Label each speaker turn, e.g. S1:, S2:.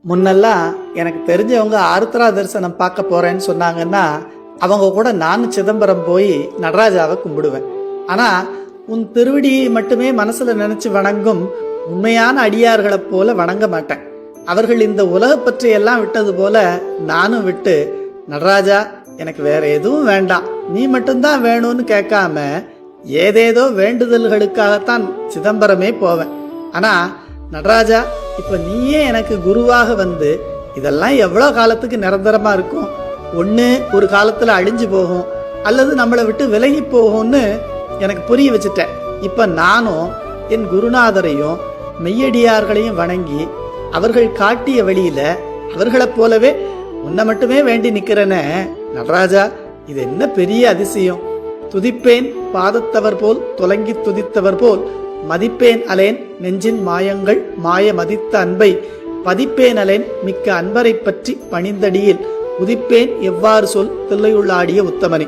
S1: முன்னெல்லாம் எனக்கு தெரிஞ்சவங்க ஆருத்ரா தரிசனம் பார்க்க போறேன்னு சொன்னாங்கன்னா அவங்க கூட நானும் சிதம்பரம் போய் நடராஜாவை கும்பிடுவேன். ஆனா உன் திருவடியை மட்டுமே மனசுல நினைச்சு வணங்கும் உண்மையான அடியார்களைப் போல வணங்க மாட்டேன். அவர்கள் இந்த உலக பற்றியெல்லாம் விட்டது போல நானும் விட்டு, நடராஜா எனக்கு வேற எதுவும் வேண்டாம், நீ மட்டும்தான் வேணும்னு கேட்காம ஏதேதோ வேண்டுதல்களுக்காகத்தான் சிதம்பரமே போவேன். ஆனா நடராஜா, இப்ப நீயே எனக்கு குருவாக வந்து இதெல்லாம் எவ்வளோ காலத்துக்கு நிரந்தரமா இருக்கும்? ஒன்று ஒரு காலத்துல அழிஞ்சு போகும், அல்லது நம்மளை விட்டு விலகி போகும்னு எனக்கு புரிய வச்சுட்டேன். இப்ப நானும் என் குருநாதரையும் மெய்யடியார்களையும் வணங்கி அவர்கள் காட்டிய வழியில அவர்களைப் போலவே உன்னை மட்டுமே வேண்டி நிக்கிறேன்னு. நடராஜா, இது என்ன பெரிய அதிசயம்! துதிப்பேன் பாதத்தவர் போல் தொலங்கி துதித்தவர் போல் மதிப்பேன் அலேன் நெஞ்சின் மாயங்கள் மாய மதித்த அன்பை பதிப்பேன் அலேன் மிக்க அன்பரை பற்றி பணிந்தடியில் உதிப்பேன் எவ்வாறு சொல் தில்லையுள்ளாடிய உத்தமனே.